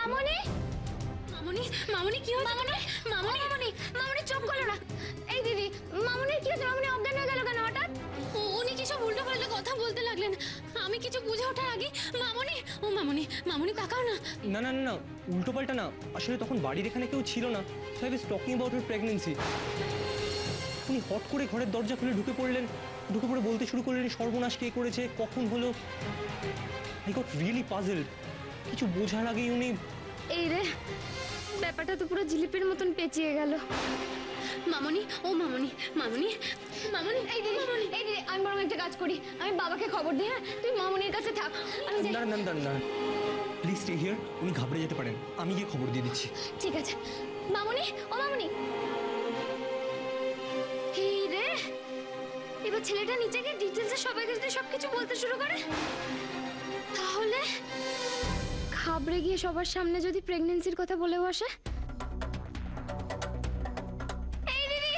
মামনি মামনি মামনি কি হলো? মামনি মামনি মামনি মামনি চোখ খোলো না। এই দিদি, মামনির কি হয়েছে? মামনি অজ্ঞান হয়ে গেল কেন হঠাৎ? উনি কি সব উল্টো পাল্টা কথা বলতে লাগলেন, আমি কিছু বুঝে ওঠার আগে। মামনি, ও মামনি, মামনি তাকাও না। না না না, উল্টো পাল্টা না, আসলে তখন বাড়ির এখানে কেউ ছিল না, so I was talking about her pregnancy. উনি হট করে ঘরের দরজা খুলে ঢুকে পড়লেন, ঢুকে পড়ে বলতে শুরু করলেন সর্বনাশ কে করেছে, কখন হলো। I got really puzzled. কিছু বোঝার আগেই উনি... এই রে, ব্যাপারটা তো পুরো জিলিপির মতন পেঁচিয়ে গেল। মামনি, ও মামনি, মামনি মামনি, এই দিদি, এই দিদি, আমি বরং একটা কাজ করি, আমি বাবাকে খবর দিই। হ্যাঁ, তুই মামনির কাছে থাক, আমি যাই। না না না না, প্লিজ স্টে হিয়ার। উনি ঘাবড়ে যেতে পারেন, আমি গিয়ে খবর দিয়ে দিচ্ছি। ঠিক আছে। মামনি, ও মামনি। এই রে, এবার ছেলেটা নিচে গিয়ে ডিটেলসে সবাইকে যদি সবকিছু বলতে শুরু করে, তাহলে ঘাবড়ে গিয়ে সবার সামনে যদি প্রেগন্যান্সির কথা বলে বসে। এই দিদি,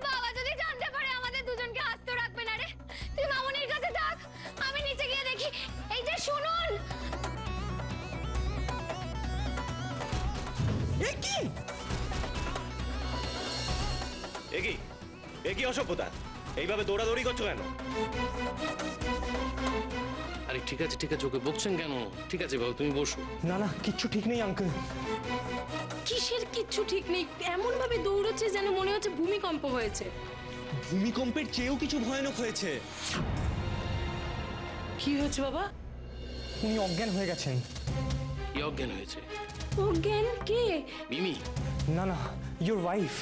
বাবা যদি জানতে পারে আমাদের দুজনকে আস্ত রাখবে না রে। তুই মামনির কাছে থাক, আমি নিচে গিয়ে দেখি। এই যে শুনুন। একই অসভ্যতা, এইভাবে দৌড়াদৌড়ি করছো কেন? আরে ঠিক আছে ঠিক আছে, ওকে বকছেন কেন? ঠিক আছে বাবু, তুমি বসো। না না, কিচ্ছু ঠিক নেই আঙ্কেল। কিসের কিচ্ছু ঠিক নেই? এমন ভাবে দৌড়চ্ছে যেন মনে হচ্ছে ভূমিকম্প হয়েছে। ভূমিকম্পের চেয়েও কিছু ভয়ানক হয়েছে। কি হয়েছে বাবা? উনি অজ্ঞান হয়ে গেছেন। কি অজ্ঞান হয়েছে? অজ্ঞান কে? মিমি। না না, ইউর ওয়াইফ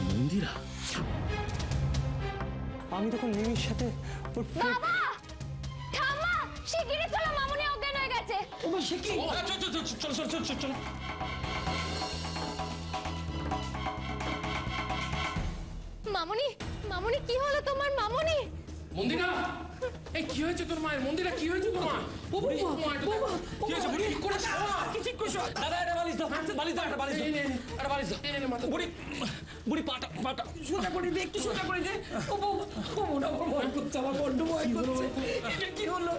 মন্দিরা। আমি তখন মিমির সাথে ওর বাবা থামা, শিগগিরই চলো, মামনি অজ্ঞান হয়ে গেছে। চলো। মামনি, মামনি কি হলো তোমার? মামনি, মন্দিরা, এই কি হয়েছে তোর মায়ের? মন্দিরা কি হয়েছে তোর মা? কি হয়েছে বুড়ি? কি করেছ? কি ঠিক করেছ? দাদা এটা বালিশ দাও, বালিশ দাও, একটা বালিশ দাও, একটা বালিশ দাও। এই নে মাথা। বুড়ি পাটা সোজা করে দে, একটু সোজা করে দে। ও বাবা, ও মনে আমার ভয় করছে, আমার বড্ড ভয় করছে। এটা কি হলো?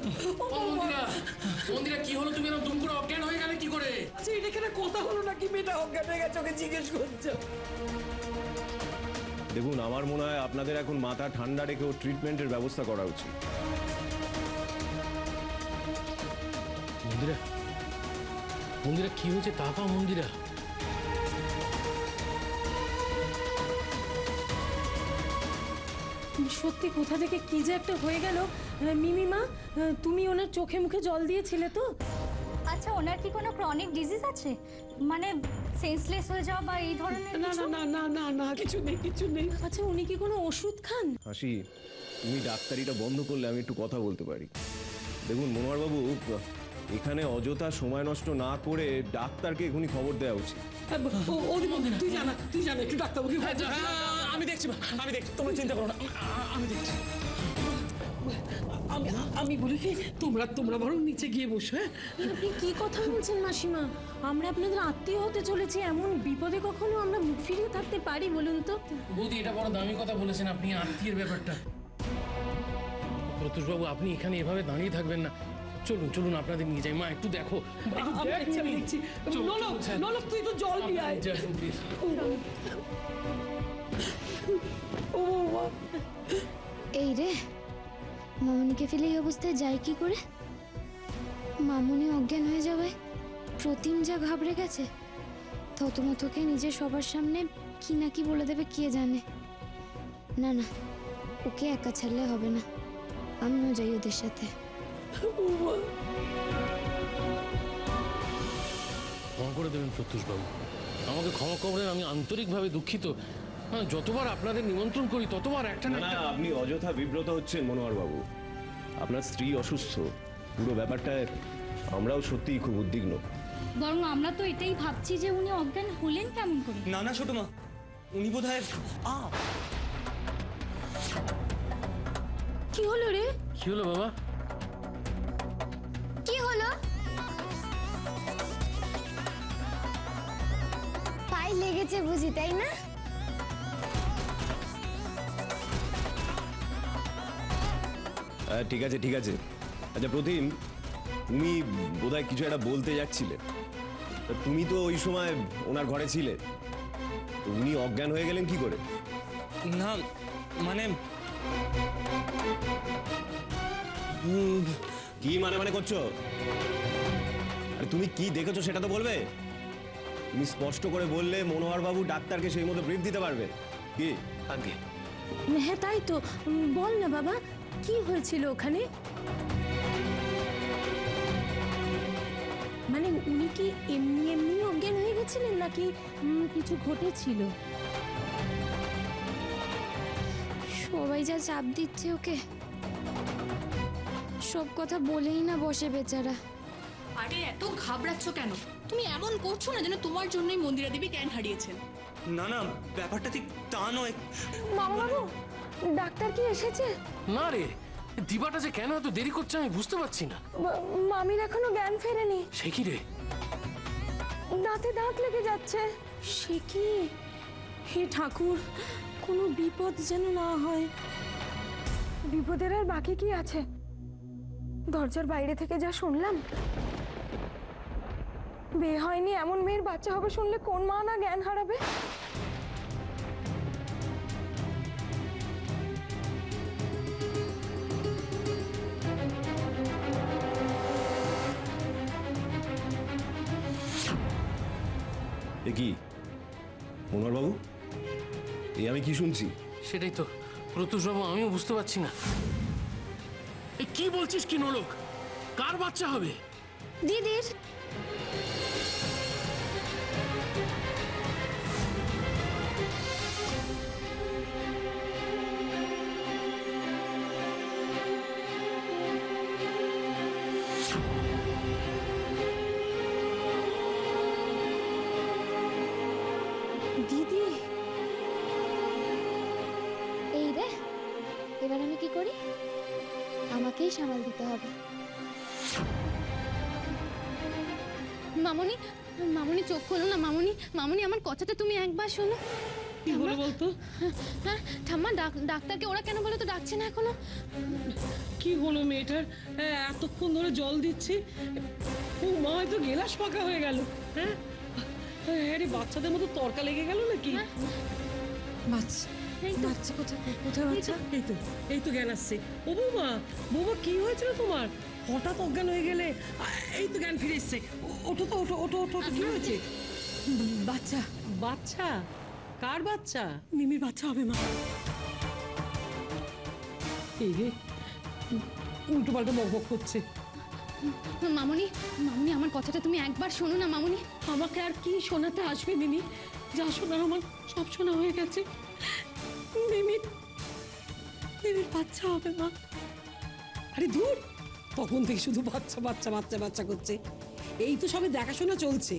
ও মন্দিরা, মন্দিরা কি হলো? তুমি এরকম দুম করে অজ্ঞান হয়ে গেলে কি করে? আচ্ছা, এটা কেন কথা হলো নাকি? মেয়েটা অজ্ঞান হয়ে গেছে, ওকে জিজ্ঞেস করছো? দেখুন, আমার মনে হয় আপনাদের এখন মাথা ঠান্ডা রেখে ওর ট্রিটমেন্টের ব্যবস্থা করা উচিত। মন্দিরা, মন্দিরা কি হয়েছে? তাকাও মন্দিরা। সত্যি কোথা থেকে কি যে একটা হয়ে গেল। মিমিমা, তুমি ওনার চোখে মুখে জল দিয়েছিলে তো? আচ্ছা, ওনার কি কোনো ক্রনিক ডিজিজ আছে, মানে সেন্সলেস হয়ে যাওয়া বা এই ধরনের? না না না না না না, কিছু নেই, কিছু নেই। আচ্ছা, উনি কি কোনো ওষুধ খান? হাসি, তুমি ডাক্তারিটা বন্ধ করলে আমি একটু কথা বলতে পারি। দেখুন মনোহরবাবু, এখানে অযথা সময় নষ্ট না করে ডাক্তারকে এখনই খবর দেওয়া উচিত। তুই জানা একটু ডাক্তারবাবুকে। আমি দেখছি, তোমরা চিন্তা করো না, আমি দেখছি। আমি বলি কি, তোমরা বরং নিচে গিয়ে বসো। আপনি কি কথা বলছেন মাসিমা? আমরা আপনাদের আত্মীয় হতে চলেছি, এমন বিপদে কখনো আমরা মুখ ফিরিয়ে থাকতে পারি বলুন তো? বৌদি, এটা বড় দামি কথা বলেছেন আপনি, আত্মীয়ের ব্যাপারটা। প্রত্যুষ বাবু, আপনি এখানে এভাবে দাঁড়িয়ে থাকবেন না। চলুন চলুন, আপনাদের নিয়ে যাই। মা একটু দেখো। নলক, তুই তো জল নিয়ে আয়। এই রে, মামনিকে ফেলে এই অবস্থায় যায় কি করে? মামনি অজ্ঞান হয়ে যাবে, প্রতিম যা ঘাবড়ে গেছে, থতমতকে নিজে সবার সামনে কি না কি বলে দেবে কে জানে। না না, ওকে একা ছাড়লে হবে না, আমিও যাই ওদের সাথে। ক্ষমা করে দেবেন প্রত্যুষ বাবু, আমাকে ক্ষমা করবেন, আমি আন্তরিকভাবে দুঃখিত। যতবার আপনাদের নিমন্ত্রণ করি ততবার একটা না। আপনি অযথা বিব্রত হচ্ছেন মনোহরবাবু। আপনার স্ত্রী অসুস্থ, পুরো ব্যাপারটায় আমরাও সত্যিই খুব উদ্বিগ্ন। বরং আমরা তো এটাই ভাবছি যে উনি অজ্ঞান হলেন কেমন করে। না না ছোট মা, উনি বোধহয় কি হলো রে? কি হলো বাবা? কি হলো? পায়ে লেগেছে বুঝি, তাই না? ঠিক আছে ঠিক আছে। আচ্ছা প্রতিম, তুমি বোধহয় কিছু একটা বলতে যাচ্ছিলে। তা তুমি তো ওই সময় ওনার ঘরে ছিলে, তো উনি অজ্ঞান হয়ে গেলেন কি করে? না মানে কি মানে মানে করছো? আরে তুমি কি দেখেছো সেটা তো বলবে। তুমি স্পষ্ট করে বললে মনোহর বাবু ডাক্তারকে সেই মতো ব্রিফ দিতে পারবে। কি আগে হ্যাঁ তাই তো, বল না বাবা, কি হয়েছিল ওখানে? মানে উনি কি এমনি এমনি অজ্ঞান হয়ে গেছিলেন নাকি কিছু ঘটেছিল? সবাই যা চাপ দিচ্ছে ওকে, সব কথা বলেই না বসে বেচারা। আরে এত ঘাবড়াচ্ছ কেন? তুমি এমন করছো না যেন তোমার জন্যই মন্দিরা দেবী জ্ঞান হারিয়েছেন। না না, ব্যাপারটা ঠিক তা নয়। মামা বাবু, ডাক্তার কি এসেছে? না রে, দিবাটা যে কেন এত দেরি করছে আমি বুঝতে পারছি না। মামির এখনো জ্ঞান ফেরেনি। সে কি রে? দাঁতে দাঁত লেগে যাচ্ছে। সে কি? হে ঠাকুর, কোনো বিপদ যেন না হয়। বিপদের আর বাকি কি আছে? দরজার বাইরে থেকে যা শুনলাম, বিয়ে হয়নি এমন মেয়ের বাচ্চা হবে শুনলে কোন মা না জ্ঞান হারাবে? এ কি মনোহর বাবু, এই আমি কি শুনছি? সেটাই তো প্রত্যুষবাবু, আমিও বুঝতে পারছি না। এ কি বলছিস কি নলোক? কার বাচ্চা হবে? দিদির। দিদি, এই রে, এবার আমি কি করি? আমাকেই সামাল দিতে হবে। মামনি, মামনি চোখ খোলো না মামনি। মামনি আমার কথাটা তুমি একবার শোনো। কি হলো বলতো? হ্যাঁ ঠাম্মা, ডাক্তারকে ওরা কেন বলে তো ডাকছে না এখনো? কি হলো মেয়েটার? এতক্ষণ ধরে জল দিচ্ছি, ও মা হয়তো গেলাস পাকা হয়ে গেল। হ্যাঁ রে, বাচ্চাদের মতো তরকা লেগে গেল নাকি? বাচ্চা কোথায়? বাচ্চা? এই তো জ্ঞান আসছে। ও বৌমা, বৌমা কি হয়েছিল তোমার? হঠাৎ অজ্ঞান হয়ে গেলে। এই তো জ্ঞান ফিরে এসছে। ওঠো তো, ওঠো ওঠো ওঠো। কি হয়েছে? বাচ্চা। বাচ্চা? কার বাচ্চা? মিমির বাচ্চা হবে মা। এই রে, উল্টো পাল্টা বকবক করছে। মামনি, মামনি আমার কথাটা তুমি একবার শোনো না মামনি। আমাকে আর কি শোনাতে আসবে মিমি? যা শোনার আমার সব শোনা হয়ে গেছে। মিমির বাচ্চা হবে মা। আরে দূর, তখন থেকে শুধু বাচ্চা বাচ্চা বাচ্চা বাচ্চা করছে। এই তো সবে দেখাশোনা চলছে,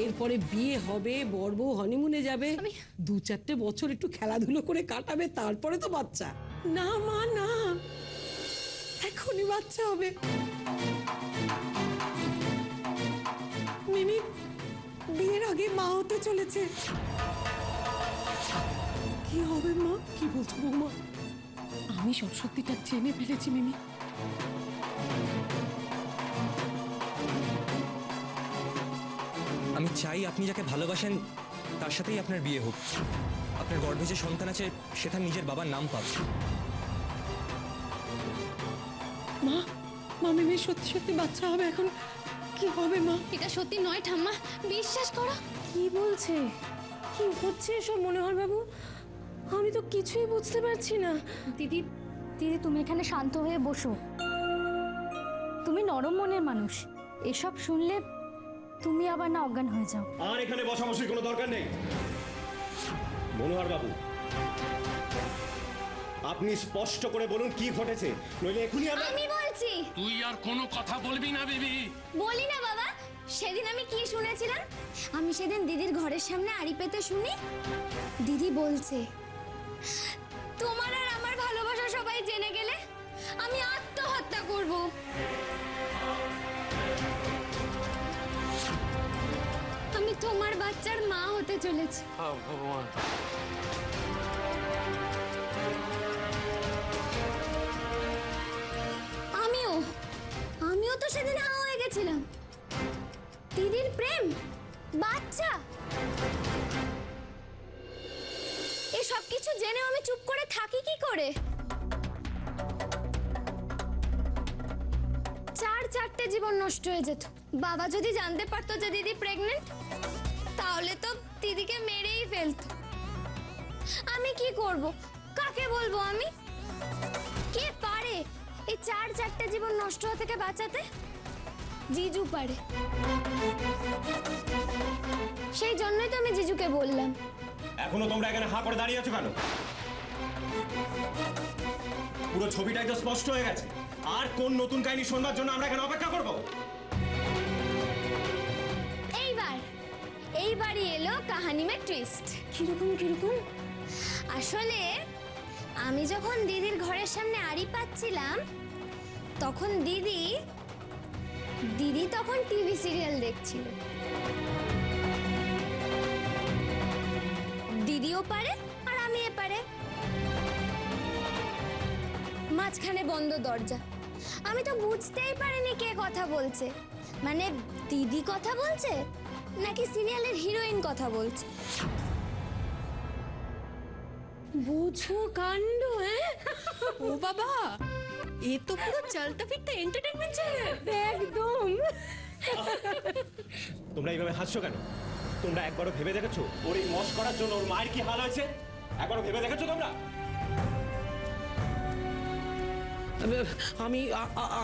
এরপরে বিয়ে হবে, বর বউ হনিমুনে যাবে, 2-4 বছর একটু খেলাধুলো করে কাটাবে, তারপরে তো বাচ্চা। না মা না, এখনই বাচ্চা হবে। মিমি বিয়ের আগে মা হতে চলেছে। কি হবে মা? কি বলছো বৌমা? আমি সব সত্যিটা জেনে ফেলেছি মিমি। আমি চাই আপনি যাকে ভালোবাসেন তার সাথেই আপনার বিয়ে হোক। আপনার গর্ভে যে সন্তান আছে সে তার নিজের বাবার নাম পাবে। মা, মা মিমির সত্যি সত্যি বাচ্চা হবে। এখন কি হবে মা? এটা সত্যি নয় ঠাম্মা, বিশ্বাস করো। কি বলছে? কি হচ্ছে এসব মনোহর বাবু? আমি তো কিছুই বুঝতে পারছি না। দিদি, দিদি তুমি এখানে শান্ত হয়ে বসো। তুমি নরম মনের মানুষ, এসব শুনলে তুমি আবার না অজ্ঞান হয়ে যাও। আর এখানে বসাবসির কোনো দরকার নেই মনোহর বাবু। আপনি স্পষ্ট করে বলুন কি ঘটেছে, নইলে এখনই আমি বলছি। তুই আর কোনো কথা বলবি না বেবি। বলি না বাবা, সেদিন আমি কি শুনেছিলাম? আমি সেদিন দিদির ঘরের সামনে আড়ি পেতে শুনি দিদি বলছে, তোমার আর আমার ভালোবাসা সবাই জেনে গেলে আমি আত্মহত্যা করব। আমি তোমার বাচ্চার মা হতে চলেছি। ভগবান, আমিও তো সেদিন ভেবেছিলাম দিদির প্রেম বাচ্চা, এসব কিছু জেনেও আমি চুপ করে থাকি কি করে? চারটে জীবন নষ্ট হয়ে যেত। বাবা যদি জানতে পারতো যে দিদি প্রেগনেন্ট, তাহলে তো দিদিকে মেরেই ফেলতো। আমি কি করব? কাকে বলবো আমি? কে পারে এই চারটে জীবন নষ্ট হওয়া থেকে বাঁচাতে? জিজু পারে। সেই জন্যই তো আমি জিজুকে বললাম। এখনো তোমরা এখানে হা করে দাঁড়িয়ে আছো কেন? পুরো ছবিটাই তো স্পষ্ট হয়ে গেছে। আর কোন নতুন কাহিনী শোনবার জন্য আমরা এখানে অপেক্ষা করব? এইবারই এলো কাহিনী মে টুইস্ট। কিরকম? আসলে আমি যখন দিদির ঘরের সামনে আড়ি পাচ্ছিলাম, তখন দিদি তখন টিভি সিরিয়াল দেখছিল। দিদিও পারে আর আমি এপারে। মাঝখানে বন্ধ দরজা। আমি তো বুঝতেই পারিনি কে কথা বলছে, মানে দিদি কথা বলছে নাকি সিরিয়ালের হিরোইন কথা বলছে। বুঝো কাণ্ড। হ্যাঁ, ও বাবা, এ তো পুরো চলতা ফিরতা এন্টারটেইনমেন্ট চ্যানেল। একদম। তোমরা এইভাবে হাসছো কেন? তোমরা একবারও ভেবে দেখেছো ওর এই মশ করার জন্য ওর মায়ের কি হাল হয়েছে? একবারও ভেবে দেখেছো তোমরা?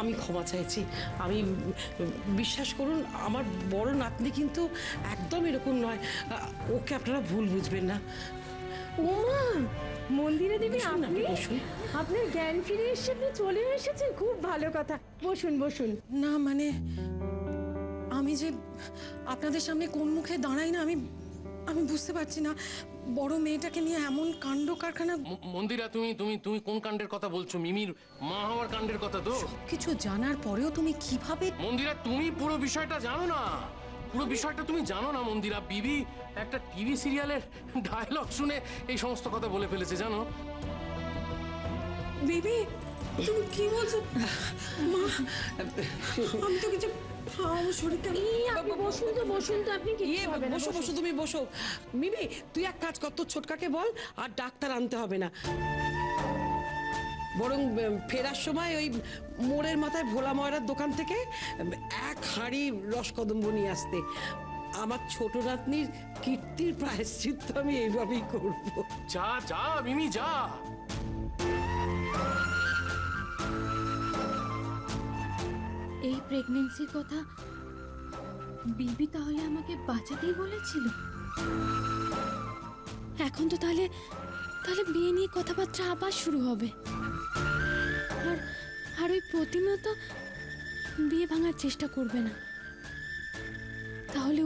আমি ক্ষমা চাইছি। আমি বিশ্বাস করুন, আমার বড় নাতনি কিন্তু একদম এরকম নয়। ওকে আপনারা ভুল বুঝবেন না। ওমা, মন্দিরে দেবী বসুন, আপনি? বসুন। আপনার জ্ঞান ফিরে এসে আপনি চলে এসেছেন, খুব ভালো কথা। বসুন। না মানে আমি যে আপনাদের সামনে কোন মুখে দাঁড়াই না, আমি বুঝতে পারছি না। বড় মেয়েটাকে নিয়ে এমন কাণ্ড কারখানা। মন্দিরা, তুমি কোন কাণ্ডের কথা বলছো? মিমির মা হওয়ার কাণ্ডের কথা তো? কিছু জানার পরেও তুমি কিভাবে? মন্দিরা, তুমি পুরো বিষয়টা জানো না। পুরো বিষয়টা তুমি জানো না মন্দিরা। বিবি একটা টিভি সিরিয়ালের ডায়লগ শুনে এই সমস্ত কথা বলে ফেলেছে, জানো? বেবি, তুমি কি বলছো? মা, আমি তো কিছু। আমার শরীরটা। আপনি বসুন তো আপনি কি বসো, তুমি বসো। মিমি, তুই এক কাজ কর, তোর ছোটকাকে বল আর ডাক্তার আনতে হবে না, বরং ফেরার সময় ওই মোড়ের মাথায় ভোলা ময়রার দোকান থেকে এক হাঁড়ি রসকদম্ব নিয়ে আসতে। আমার ছোট নাতনির কীর্তির প্রায়শ্চিত্ত আমি এইভাবেই করবো। যা মিমি, যা। এই প্রেগন্যান্সির কথা বিবি তাহলে আমাকে বাঁচাতেই বলেছিল। এখন তো তাহলে বিয়ে নিয়ে কথাবার্তা আবার শুরু হবে। আর ওই প্রতিমা তো বিয়ে ভাঙার চেষ্টা করবে না। তাহলে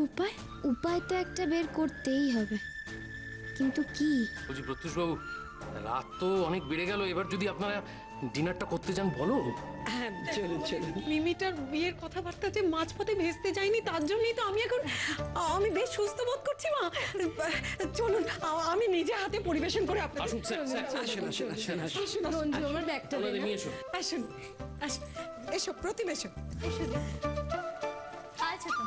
উপায় তো একটা বের করতেই হবে, কিন্তু কি? বলছি প্রত্যুষবাবু, রাত তো অনেক বেড়ে গেল। এবার যদি আপনারা ডিনারটা করতে চান বলো। হ্যাঁ, চলুন। মিমিটার বিয়ের কথাবার্তা যে মাঝপথে ভেস্তে যায়নি, তার জন্যই তো আমি বেশ সুস্থ বোধ করছি। মা, চলুন, আমি নিজে হাতে পরিবেশন করে আপনাকে। আসুন, আসুন। রঞ্জু, আমার ব্যাগটা দে না। নিয়ে এসো। আসুন। এসো প্রতিম, এসো। আচ্ছা তো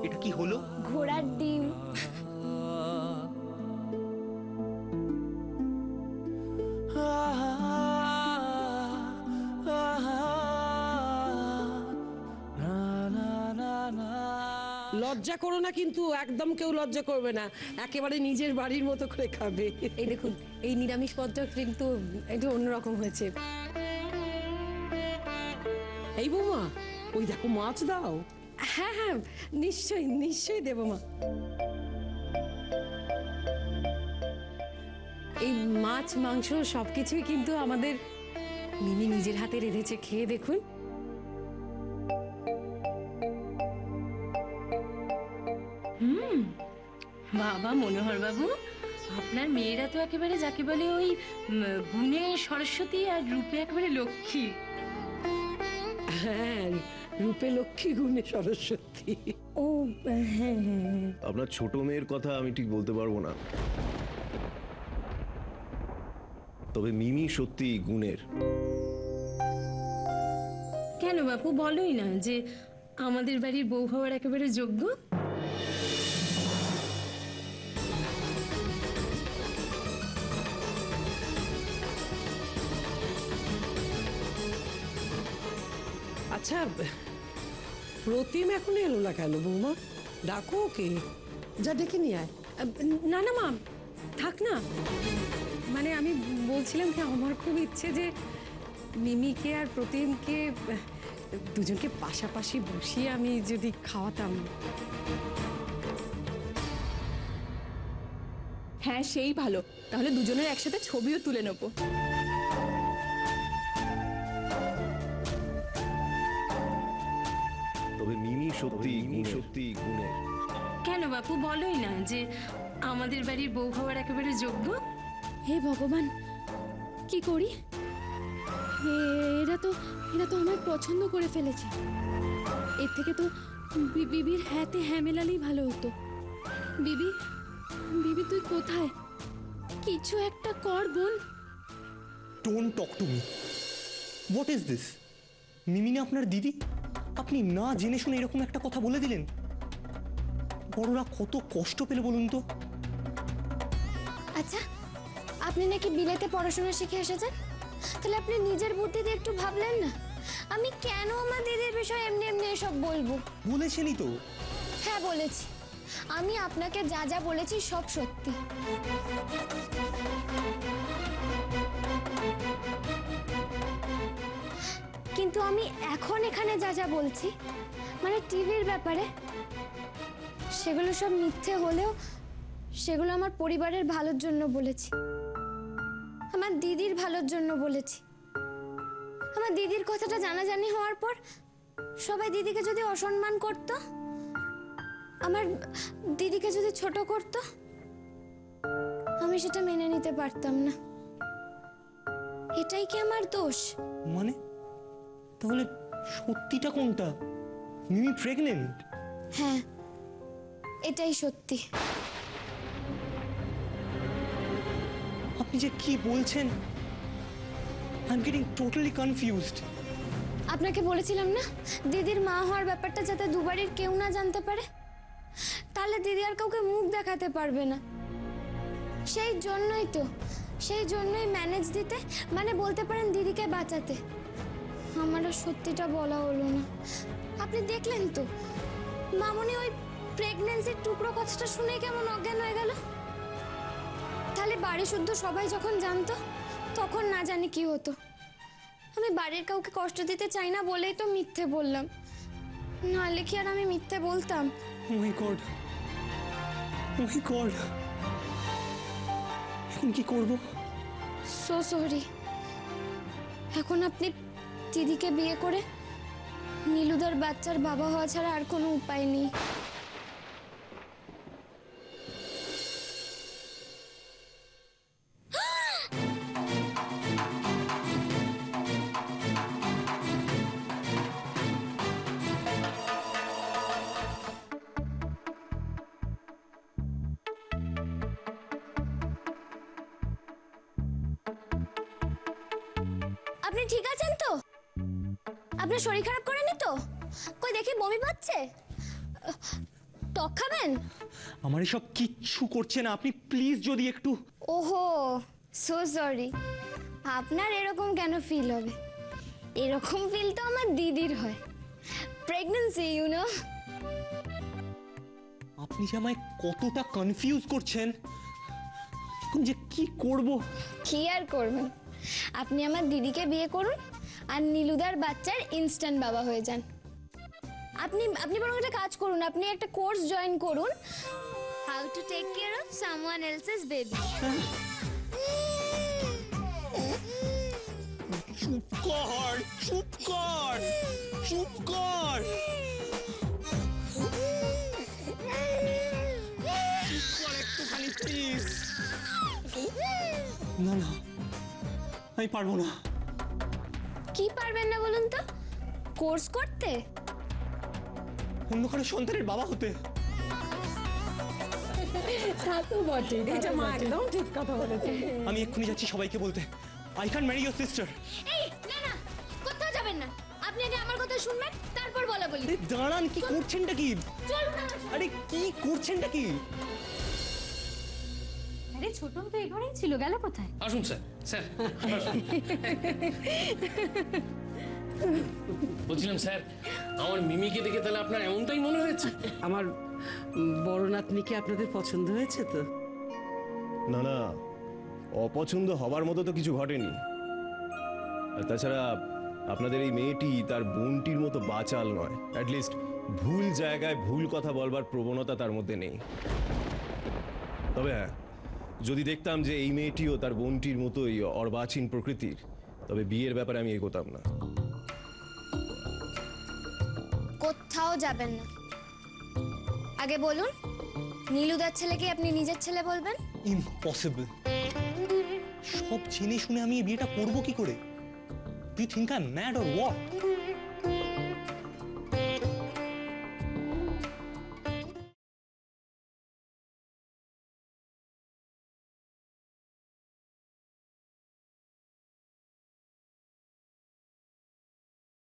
এটা কি হলো? ঘোড়ার ডিম। লজ্জা করো না, কিন্তু একদম কেউ লজ্জা করবে না। একেবারে নিজের বাড়ির মতো করে খাবে। এই দেখুন, এই নিরামিষ পদটা কিন্তু একটু অন্যরকম হয়েছে। এই বৌমা, ওই দেখো মাছ দাও। হ্যাঁ, নিশ্চয়ই দেবো মা। এই মাছ মাংস সবকিছুই কিন্তু আমাদের মিমি নিজের হাতে রেঁধেছে, খেয়ে দেখুন। বাবা মনোহর বাবু, আপনার মেয়েরা তো একেবারে যাকে বলে ওই গুণে সরস্বতী আর রূপে একেবারে লক্ষ্মী। হ্যাঁ, রূপে লক্ষ্মী গুণে সরস্বতী। ও হ্যাঁ হ্যাঁ। আপনার ছোট মেয়ের কথা আমি ঠিক বলতে পারবো না, তবে মিমি সত্যি গুণের। কেন বাপু বলোই না যে আমাদের বাড়ির বউ হওয়ার একেবারে যোগ্য। আচ্ছা, প্রতিম এখন এলো না কেন বৌমা? ডাকো ওকে, যা ডেকে নিয়ে আয়। না না মা, থাক না। মানে আমি বলছিলাম কি, আমার খুব ইচ্ছে যে মিমিকে আর প্রতিমকে দুজনকে পাশাপাশি বসিয়ে আমি যদি খাওয়াতাম। হ্যাঁ সেই ভালো, তাহলে দুজনের একসাথে ছবিও তুলে নেবো। তবে মিমি সত্যি গুণের। কেন বাপু বলোই না যে আমাদের বাড়ির বউ হওয়ার একেবারে যোগ্য। হে ভগবান, কি করি? এরা তো আমায় পছন্দ করে ফেলেছে। এর থেকে তো বিবির হ্যাঁতে হ্যাঁ মেলালেই ভালো হতো। বিবি, বিবি তুই কোথায়? কিছু একটা কর বোন। Don't talk to me. What is this? Mimi না আপনার দিদি? আপনি না জেনে শুনে এরকম একটা কথা বলে দিলেন। বড়রা কত কষ্ট পেলে বলুন তো। আচ্ছা, আপনি নাকি বিলেতে পড়াশোনা শিখে এসেছেন, তাহলে আপনি নিজের বুদ্ধিতে একটু ভাবলেন না আমি কেন আমার দিদির বিষয়ে এমনি এমনি এসব বলবো? বলেছেনই তো। হ্যাঁ বলেছি, আমি আপনাকে যা যা বলেছি সব সত্যি। কিন্তু আমি এখন এখানে যা যা বলছি, মানে টিভির ব্যাপারে, সেগুলো সব মিথ্যে হলেও সেগুলো আমার পরিবারের ভালোর জন্য বলেছি, আমার দিদির ভালোর জন্য বলেছি। আমার দিদির কথাটা জানাজানি হওয়ার পর সবাই দিদিকে যদি অসম্মান করত, আমার দিদিকে যদি ছোট করত, আমি সেটা মেনে নিতে পারতাম না। এটাই কি আমার দোষ? মানে তাহলে সত্যিটা কোনটা? মিমি প্রেগনেন্ট? হ্যাঁ, এটাই সত্যি। আপনি যে কি বলছেন, I am getting totally confused. আপনাকে বলেছিলাম না দিদির মা হওয়ার ব্যাপারটা যাতে দুবারের কেউ না জানতে পারে, তাহলে দিদি আর কাউকে মুখ দেখাতে পারবে না। সেই জন্যই ম্যানেজ দিতে, মানে বলতে পারেন দিদিকে বাঁচাতে আমার আর সত্যিটা বলা হলো না। আপনি দেখলেন তো মামনি ওই প্রেগন্যান্সির টুকরো কথাটা শুনে কেমন অজ্ঞান হয়ে গেল। তাহলে বাড়ি শুদ্ধ সবাই যখন জানতো, তখন না জানি কি হতো। আমি বাড়ির কাউকে কষ্ট দিতে চাই না বলেই তো মিথ্যে বললাম, নাহলে কি আর আমি মিথ্যে বলতাম? ও মাই গড, ও মাই গড, এখন কি করব? So sorry. এখন আপনি দিদিকে বিয়ে করে নীলুদার বাচ্চার বাবা হওয়া ছাড়া আর কোনো উপায় নেই। আপনি ঠিক আছেন তো? আপনার শরীর খারাপ করেনি তো? কই দেখি বমি পাচ্ছে? টক খাবেন? আমার এসব কিচ্ছু করছে না, আপনি প্লিজ যদি একটু। ওহো, সো সরি। আপনার এরকম কেন ফিল হবে? এরকম ফিল তো আমার দিদির হয়, প্রেগন্যান্সি ইউ নো। আপনি যে আমায় কতটা কনফিউজ করছেন, এখন যে কি করব। কি আর করবেন, আপনি আমার দিদিকে বিয়ে করুন আর নীলুদার বাচ্চার ইনস্ট্যান্ট বাবা হয়ে যান। আপনি বরং একটা কাজ করুন, আপনি একটা কোর্স জয়েন করুন, how to take care of someone else's baby. চুপ কর, চুপ কর, চুপ কর। চুপ কর একটুখানি, প্লিজ। না না, আমি পারবো না। কি পারবেন না বলুন তো? কোর্স করতে? অন্য কারো সন্তানের বাবা হতে? তা তো বটে, এটা মা একদম ঠিক কথা বলেছে। আমি এক্ষুনি যাচ্ছি সবাইকে বলতে, I can marry your sister. এই না না, কোথাও যাবেন না। আপনি আগে আমার কথা শুনবেন, তারপর বলা বলি। দাঁড়ান, কি করছেনটা কি? চলুন আমার সাথে। আরে কি করছেনটা কি? আরে ছোটন তো এই ঘরেই ছিল, গেল কোথায়? আসুন স্যার, স্যার আসুন। বলছিলাম স্যার, আমার মিমিকে দেখে তাহলে আপনার এমনটাই মনে হয়েছে? আমার বড় নাতনিকে আপনাদের পছন্দ হয়েছে তো? না না, অপছন্দ হবার মতো তো কিছু ঘটেনি। আর তাছাড়া আপনাদের এই মেয়েটি তার বোনটির মতো বাচাল নয়। অ্যাটলিস্ট ভুল জায়গায় ভুল কথা বলবার প্রবণতা তার মধ্যে নেই। তবে হ্যাঁ, যদি দেখতাম যে এই মেয়েটিও তার বোনটির মতোই অর্বাচীন প্রকৃতির, তবে বিয়ের ব্যাপারে আমি এগোতাম না। কোথাও যাবেন না। আগে বলুন, নীলুদার ছেলেকে আপনি নিজের ছেলে বলবেন? ইম্পসিবল। সব জেনে শুনে আমি এই বিয়েটা করবো কি করে? Do you think I am mad or what?